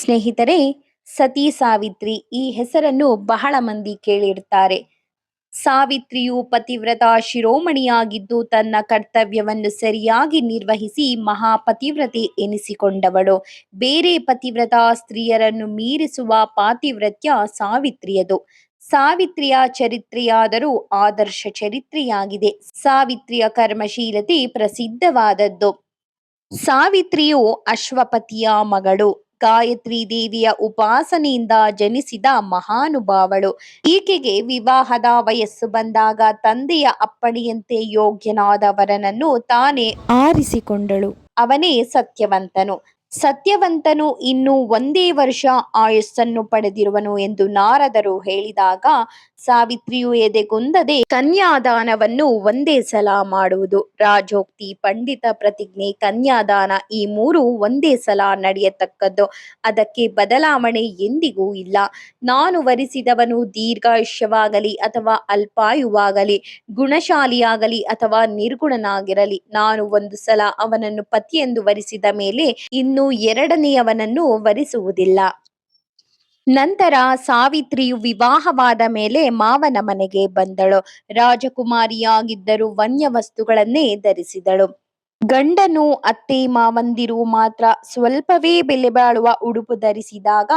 ಸ್ನೇಹಿತರೆ, ಸತಿ ಸಾವಿತ್ರಿ ಈ ಹೆಸರನ್ನು ಬಹಳ ಮಂದಿ ಕೇಳಿರ್ತಾರೆ. ಸಾವಿತ್ರಿಯು ಪತಿವ್ರತ ಶಿರೋಮಣಿಯಾಗಿದ್ದು ತನ್ನ ಕರ್ತವ್ಯವನ್ನು ಸರಿಯಾಗಿ ನಿರ್ವಹಿಸಿ ಮಹಾಪತಿವ್ರತೆ ಎನಿಸಿಕೊಂಡವಳು. ಬೇರೆ ಪತಿವ್ರತ ಸ್ತ್ರೀಯರನ್ನು ಮೀರಿಸುವ ಪಾತಿವ್ರತ್ಯ ಸಾವಿತ್ರಿಯದು. ಸಾವಿತ್ರಿಯ ಚರಿತ್ರೆಯಾದರೂ ಆದರ್ಶ ಚರಿತ್ರೆಯಾಗಿದೆ. ಸಾವಿತ್ರಿಯ ಕರ್ಮಶೀಲತೆ ಪ್ರಸಿದ್ಧವಾದದ್ದು. ಸಾವಿತ್ರಿಯು ಅಶ್ವಪತಿಯ ಮಗಳು. ಗಾಯತ್ರಿ ದೇವಿಯ ಉಪಾಸನೆಯಿಂದ ಜನಿಸಿದ ಮಹಾನುಭಾವಳು. ಈಕೆಗೆ ವಿವಾಹದ ವಯಸ್ಸು ಬಂದಾಗ ತಂದೆಯ ಅಪ್ಪಣೆಯಂತೆ ಯೋಗ್ಯನಾದ ವರನನ್ನು ತಾನೇ ಆರಿಸಿಕೊಂಡಳು. ಅವನೇ ಸತ್ಯವಂತನು. ಸತ್ಯವಂತನು ಇನ್ನು ಒಂದೇ ವರ್ಷ ಆಯುಸ್ಸನ್ನು ಪಡೆದಿರುವನು ಎಂದು ನಾರದರು ಹೇಳಿದಾಗ ಸಾವಿತ್ರಿಯು ಎದೆಗುಂದದೆ ಕನ್ಯಾದಾನವನ್ನು ಒಂದೇ ಸಲ ಮಾಡುವುದು. ರಾಜೋಕ್ತಿ, ಪಂಡಿತ ಪ್ರತಿಜ್ಞೆ, ಕನ್ಯಾದಾನ ಈ ಮೂರು ಒಂದೇ ಸಲ ನಡೆಯತಕ್ಕದ್ದು. ಅದಕ್ಕೆ ಬದಲಾವಣೆ ಎಂದಿಗೂ ಇಲ್ಲ. ನಾನು ವರಿಸಿದವನು ದೀರ್ಘಾಯುಷ್ಯವಾಗಲಿ ಅಥವಾ ಅಲ್ಪಾಯುವಾಗಲಿ, ಗುಣಶಾಲಿಯಾಗಲಿ ಅಥವಾ ನಿರ್ಗುಣನಾಗಿರಲಿ, ನಾನು ಒಂದು ಸಲ ಅವನನ್ನು ಪತಿಯೆಂದು ವರಿಸಿದ ಮೇಲೆ ಇನ್ನು ಎರಡನೆಯವನನ್ನು ವರಿಸುವುದಿಲ್ಲ. ನಂತರ ಸಾವಿತ್ರಿಯು ವಿವಾಹವಾದ ಮೇಲೆ ಮಾವನ ಮನೆಗೆ ಬಂದಳು. ರಾಜಕುಮಾರಿಯಾಗಿದ್ದರೂ ವನ್ಯ ವಸ್ತುಗಳನ್ನೇ ಧರಿಸಿದಳು. ಗಂಡನು ಅತ್ತೆ ಮಾವಂದಿರು ಮಾತ್ರ ಸ್ವಲ್ಪವೇ ಬೆಲೆ ಬಾಳುವ ಉಡುಪು ಧರಿಸಿದಾಗ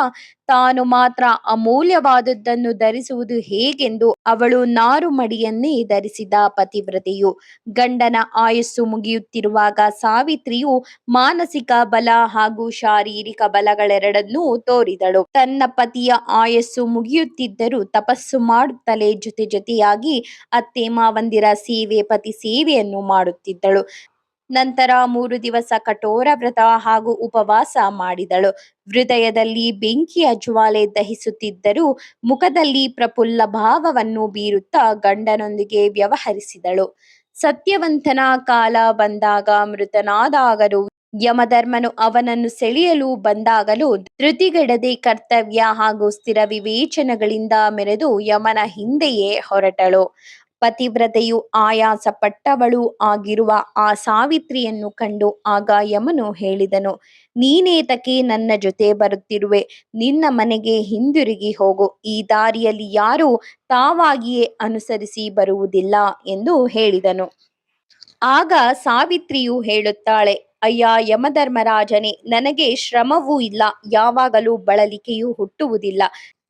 ತಾನು ಮಾತ್ರ ಅಮೂಲ್ಯವಾದದ್ದನ್ನು ಧರಿಸುವುದು ಹೇಗೆಂದು ಅವಳು ನಾರುಮಡಿಯನ್ನೇ ಧರಿಸಿದ ಪತಿವ್ರತೆಯು. ಗಂಡನ ಆಯಸ್ಸು ಮುಗಿಯುತ್ತಿರುವಾಗ ಸಾವಿತ್ರಿಯು ಮಾನಸಿಕ ಬಲ ಹಾಗೂ ಶಾರೀರಿಕ ಬಲಗಳೆರಡನ್ನೂ ತೋರಿದಳು. ತನ್ನ ಪತಿಯ ಆಯಸ್ಸು ಮುಗಿಯುತ್ತಿದ್ದರೂ ತಪಸ್ಸು ಮಾಡುತ್ತಲೇ ಜೊತೆಯಾಗಿ ಅತ್ತೆ ಮಾವಂದಿರ ಸೇವೆ, ಪತಿ ಸೇವೆಯನ್ನು ಮಾಡುತ್ತಿದ್ದಳು. ನಂತರ 3 ದಿವಸ ಕಠೋರ ವ್ರತ ಹಾಗೂ ಉಪವಾಸ ಮಾಡಿದಳು. ಹೃದಯದಲ್ಲಿ ಬೆಂಕಿಯ ಜ್ವಾಲೆ ದಹಿಸುತ್ತಿದ್ದರೂ ಮುಖದಲ್ಲಿ ಪ್ರಫುಲ್ಲ ಭಾವವನ್ನು ಬೀರುತ್ತಾ ಗಂಡನೊಂದಿಗೆ ವ್ಯವಹರಿಸಿದಳು. ಸತ್ಯವಂತನ ಕಾಲ ಬಂದಾಗ, ಮೃತನಾದಾಗಲೂ, ಯಮಧರ್ಮನು ಅವನನ್ನು ಸೆಳೆಯಲು ಬಂದಾಗಲೂ ಧೃತಿಗೆಡದೆ ಕರ್ತವ್ಯ ಹಾಗೂ ಸ್ಥಿರ ವಿವೇಚನೆಗಳಿಂದ ಮೆರೆದು ಯಮನ ಹಿಂದೆಯೇ ಹೊರಟಳು. ಪತಿವ್ರತೆಯು ಆಯಾಸ ಪಟ್ಟವಳೂ ಆಗಿರುವ ಆ ಸಾವಿತ್ರಿಯನ್ನು ಕಂಡು ಆಗ ಯಮನು ಹೇಳಿದನು, ನೀನೇತಕ್ಕೆ ನನ್ನ ಜೊತೆ ಬರುತ್ತಿರುವೆ? ನಿನ್ನ ಮನೆಗೆ ಹಿಂದಿರುಗಿ ಹೋಗು. ಈ ದಾರಿಯಲ್ಲಿ ಯಾರೂ ತಾವಾಗಿಯೇ ಅನುಸರಿಸಿ ಬರುವುದಿಲ್ಲ ಎಂದು ಹೇಳಿದನು. ಆಗ ಸಾವಿತ್ರಿಯು ಹೇಳುತ್ತಾಳೆ, ಅಯ್ಯ ಯಮಧರ್ಮರಾಜನೇ, ನನಗೆ ಶ್ರಮವೂ ಇಲ್ಲ, ಯಾವಾಗಲೂ ಬಳಲಿಕೆಯೂ ಹುಟ್ಟುವುದಿಲ್ಲ.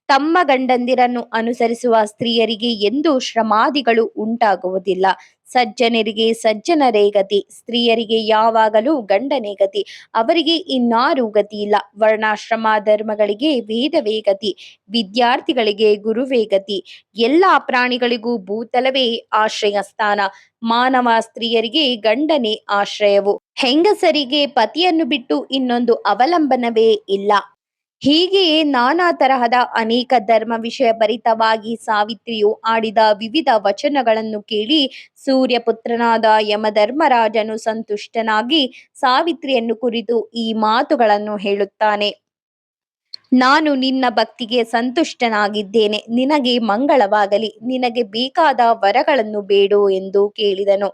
ತಮ್ಮ ಗಂಡಂದಿರನ್ನು ಅನುಸರಿಸುವ ಸ್ತ್ರೀಯರಿಗೆ ಎಂದೂ ಶ್ರಮಾದಿಗಳು ಉಂಟಾಗುವುದಿಲ್ಲ. ಸಜ್ಜನರಿಗೆ ಸಜ್ಜನರೇ ಗತಿ, ಸ್ತ್ರೀಯರಿಗೆ ಯಾವಾಗಲೂ ಗಂಡನೇ ಗತಿ. ಅವರಿಗೆ ಇನ್ನಾರೂ ಗತಿಯಿಲ್ಲ. ವರ್ಣಾಶ್ರಮ ಧರ್ಮಗಳಿಗೆ ವೇದವೇ ಗತಿ, ವಿದ್ಯಾರ್ಥಿಗಳಿಗೆ ಗುರುವೇ ಗತಿ. ಎಲ್ಲ ಪ್ರಾಣಿಗಳಿಗೂ ಭೂತಲವೇ ಆಶ್ರಯ ಸ್ಥಾನ. ಮಾನವ ಸ್ತ್ರೀಯರಿಗೆ ಗಂಡನೇ ಆಶ್ರಯವು. ಹೆಂಗಸರಿಗೆ ಪತಿಯನ್ನು ಬಿಟ್ಟು ಇನ್ನೊಂದು ಅವಲಂಬನವೇ ಇಲ್ಲ. ಹೀಗೆಯೇ ನಾನಾ ತರಹದ ಅನೇಕ ಧರ್ಮ ವಿಷಯ ಭರಿತವಾಗಿ ಸಾವಿತ್ರಿಯು ಆಡಿದ ವಿವಿಧ ವಚನಗಳನ್ನು ಕೇಳಿ ಸೂರ್ಯಪುತ್ರನಾದ ಯಮಧರ್ಮರಾಜನು ಸಂತುಷ್ಟನಾಗಿ ಸಾವಿತ್ರಿಯನ್ನು ಕುರಿತು ಈ ಮಾತುಗಳನ್ನು ಹೇಳುತ್ತಾನೆ. ನಾನು ನಿನ್ನ ಭಕ್ತಿಗೆ ಸಂತುಷ್ಟನಾಗಿದ್ದೇನೆ. ನಿನಗೆ ಮಂಗಳವಾಗಲಿ. ನಿನಗೆ ಬೇಕಾದ ವರಗಳನ್ನು ಬೇಡು ಎಂದು ಕೇಳಿದನು.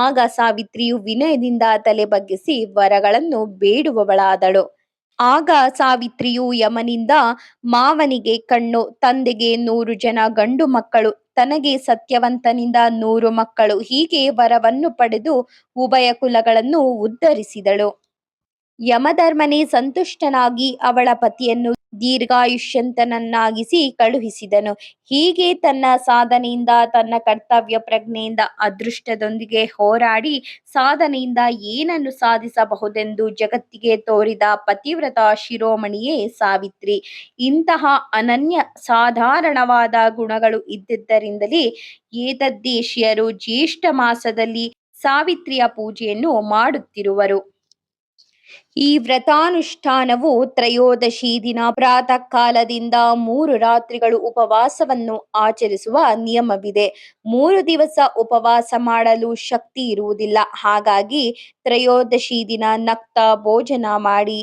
ಆಗ ಸಾವಿತ್ರಿಯು ವಿನಯದಿಂದ ತಲೆ ಬಗ್ಗಿಸಿ ವರಗಳನ್ನು ಬೇಡುವವಳಾದಳು. ಆಗ ಸಾವಿತ್ರಿಯು ಯಮನಿಂದ, ಮಾವನಿಗೆ ಕಣ್ಣು, ತಂದೆಗೆ 100 ಜನ ಗಂಡು ಮಕ್ಕಳು, ತನಗೆ ಸತ್ಯವಂತನಿಂದ 100 ಮಕ್ಕಳು, ಹೀಗೆ ವರವನ್ನು ಪಡೆದು ಉಭಯ ಕುಲಗಳನ್ನು ಉದ್ಧರಿಸಿದಳು. ಯಮಧರ್ಮನೇ ಸಂತುಷ್ಟನಾಗಿ ಅವಳ ಪತಿಯನ್ನು ದೀರ್ಘಾಯುಷ್ಯಂತನನ್ನಾಗಿಸಿ ಕಳುಹಿಸಿದನು. ಹೀಗೆ ತನ್ನ ಸಾಧನೆಯಿಂದ, ತನ್ನ ಕರ್ತವ್ಯ ಪ್ರಜ್ಞೆಯಿಂದ, ಅದೃಷ್ಟದೊಂದಿಗೆ ಹೋರಾಡಿ ಸಾಧನೆಯಿಂದ ಏನನ್ನು ಸಾಧಿಸಬಹುದೆಂದು ಜಗತ್ತಿಗೆ ತೋರಿದ ಪತಿವ್ರತ ಶಿರೋಮಣಿಯೇ ಸಾವಿತ್ರಿ. ಇಂತಹ ಅನನ್ಯ ಸಾಧಾರಣವಾದ ಗುಣಗಳು ಇದ್ದಿದ್ದರಿಂದಲೇ ಏತದ್ದೇಶೀಯರು ಜ್ಯೇಷ್ಠ ಮಾಸದಲ್ಲಿ ಸಾವಿತ್ರಿಯ ಪೂಜೆಯನ್ನು ಮಾಡುತ್ತಿರುವರು. ಈ ವ್ರತಾನುಷ್ಠಾನವು ತ್ರಯೋದಶಿ ದಿನ ಪ್ರಾತಃ ಕಾಲದಿಂದ 3 ರಾತ್ರಿಗಳು ಉಪವಾಸವನ್ನು ಆಚರಿಸುವ ನಿಯಮವಿದೆ. 3 ದಿವಸ ಉಪವಾಸ ಮಾಡಲು ಶಕ್ತಿ ಇರುವುದಿಲ್ಲ. ಹಾಗಾಗಿ ತ್ರಯೋದಶಿ ದಿನ ನಕ್ತ ಭೋಜನ ಮಾಡಿ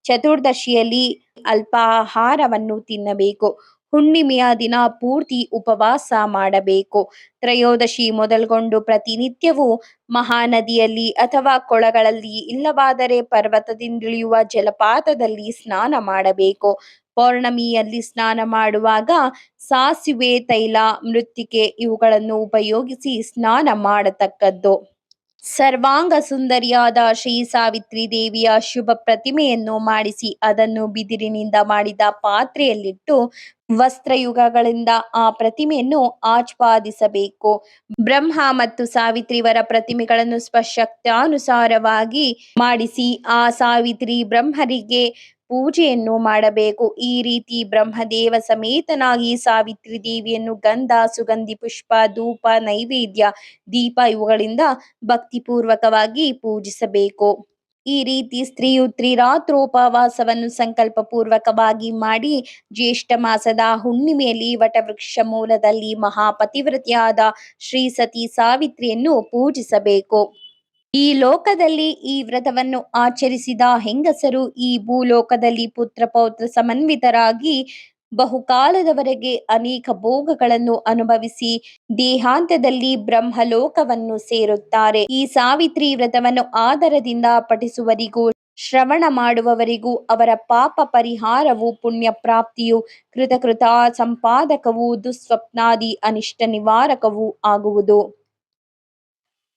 ಚತುರ್ದಶಿಯಲ್ಲಿ ಅಲ್ಪಾಹಾರವನ್ನು ತಿನ್ನಬೇಕು. ಹುಣ್ಣಿಮೆಯ ದಿನ ಪೂರ್ತಿ ಉಪವಾಸ ಮಾಡಬೇಕು. ತ್ರಯೋದಶಿ ಮೊದಲ್ಗೊಂಡು ಪ್ರತಿನಿತ್ಯವೂ ಮಹಾನದಿಯಲ್ಲಿ ಅಥವಾ ಕೊಳಗಳಲ್ಲಿ ಇಲ್ಲವಾದರೆ ಪರ್ವತದಿಂದಿಳಿಯುವ ಜಲಪಾತದಲ್ಲಿ ಸ್ನಾನ ಮಾಡಬೇಕು. ಪೌರ್ಣಮಿಯಲ್ಲಿ ಸ್ನಾನ ಮಾಡುವಾಗ ಸಾಸಿವೆ ತೈಲ, ಮೃತ್ತಿಕೆ ಇವುಗಳನ್ನು ಉಪಯೋಗಿಸಿ ಸ್ನಾನ ಮಾಡತಕ್ಕದ್ದು. ಸರ್ವಾಂಗ ಸುಂದರಿಯಾದ ಶ್ರೀ ಸಾವಿತ್ರಿ ದೇವಿಯ ಶುಭ ಪ್ರತಿಮೆಯನ್ನು ಮಾಡಿಸಿ ಅದನ್ನು ಬಿದಿರಿನಿಂದ ಮಾಡಿದ ಪಾತ್ರೆಯಲ್ಲಿಟ್ಟು ವಸ್ತ್ರಯುಗಗಳಿಂದ ಆ ಪ್ರತಿಮೆಯನ್ನು ಆಚ್ಛಾದಿಸಬೇಕು. ಬ್ರಹ್ಮ ಮತ್ತು ಸಾವಿತ್ರಿವರ ಪ್ರತಿಮೆಗಳನ್ನು ಸ್ವಶಕ್ತಾನುಸಾರವಾಗಿ ಮಾಡಿಸಿ ಆ ಸಾವಿತ್ರಿ ಬ್ರಹ್ಮರಿಗೆ ಪೂಜೆಯನ್ನು ಮಾಡಬೇಕು. ಈ ರೀತಿ ಬ್ರಹ್ಮದೇವ ಸಮೇತನಾಗಿ ಸಾವಿತ್ರಿ ದೇವಿಯನ್ನು ಗಂಧ, ಸುಗಂಧಿ ಪುಷ್ಪ, ಧೂಪ, ನೈವೇದ್ಯ, ದೀಪ ಇವುಗಳಿಂದ ಭಕ್ತಿಪೂರ್ವಕವಾಗಿ ಪೂಜಿಸಬೇಕು. ಈ ರೀತಿ ಸ್ತ್ರೀಯು ತ್ರಿರಾತ್ರೋಪವಾಸವನ್ನು ಸಂಕಲ್ಪ ಪೂರ್ವಕವಾಗಿ ಮಾಡಿ ಜ್ಯೇಷ್ಠ ಮಾಸದ ಹುಣ್ಣಿಮೆಯಲ್ಲಿ ವಟವೃಕ್ಷ ಮೂಲದಲ್ಲಿ ಮಹಾಪತಿವ್ರತೆಯಾದ ಶ್ರೀ ಸತಿ ಸಾವಿತ್ರಿಯನ್ನು ಪೂಜಿಸಬೇಕು. ಈ ಲೋಕದಲ್ಲಿ ಈ ವ್ರತವನ್ನು ಆಚರಿಸಿದ ಹೆಂಗಸರು ಈ ಭೂಲೋಕದಲ್ಲಿ ಪುತ್ರ ಪೌತ್ರ ಸಮನ್ವಿತರಾಗಿ ಬಹುಕಾಲದವರೆಗೆ ಅನೇಕ ಭೋಗಗಳನ್ನು ಅನುಭವಿಸಿ ದೇಹಾಂತದಲ್ಲಿ ಬ್ರಹ್ಮಲೋಕವನ್ನು ಸೇರುತ್ತಾರೆ. ಈ ಸಾವಿತ್ರಿ ವ್ರತವನ್ನು ಆದರದಿಂದ ಪಠಿಸುವರಿಗೂ ಶ್ರವಣ ಮಾಡುವವರಿಗೂ ಅವರ ಪಾಪ ಪರಿಹಾರವು, ಪುಣ್ಯ ಪ್ರಾಪ್ತಿಯು, ಕೃತಕೃತ ಸಂಪಾದಕವೂ, ದುಸ್ವಪ್ನಾದಿ ಅನಿಷ್ಟ ನಿವಾರಕವೂ ಆಗುವುದು.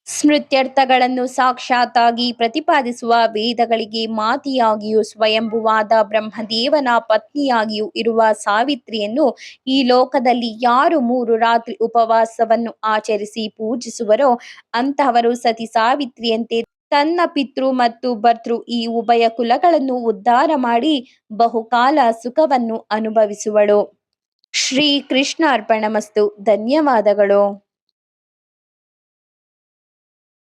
ಸ್ಮೃತ್ಯರ್ಥಗಳನ್ನು ಸಾಕ್ಷಾತ್ತಾಗಿ ಪ್ರತಿಪಾದಿಸುವ ವೇದಗಳಿಗೆ ಮಾತೆಯಾಗಿಯೂ ಸ್ವಯಂಭುವಾದ ಬ್ರಹ್ಮದೇವನ ಪತ್ನಿಯಾಗಿಯೂ ಇರುವ ಸಾವಿತ್ರಿಯನ್ನು ಈ ಲೋಕದಲ್ಲಿ ಯಾರು 3 ರಾತ್ರಿ ಉಪವಾಸವನ್ನು ಆಚರಿಸಿ ಪೂಜಿಸುವರೋ ಅಂತಹವರು ಸತಿ ಸಾವಿತ್ರಿಯಂತೆ ತನ್ನ ಪಿತೃ ಮತ್ತು ಭರ್ತೃ ಈ ಉಭಯ ಕುಲಗಳನ್ನು ಉದ್ಧಾರ ಮಾಡಿ ಬಹುಕಾಲ ಸುಖವನ್ನು ಅನುಭವಿಸುವಳು. ಶ್ರೀ ಕೃಷ್ಣ ಅರ್ಪಣಮಸ್ತು. ಧನ್ಯವಾದಗಳು.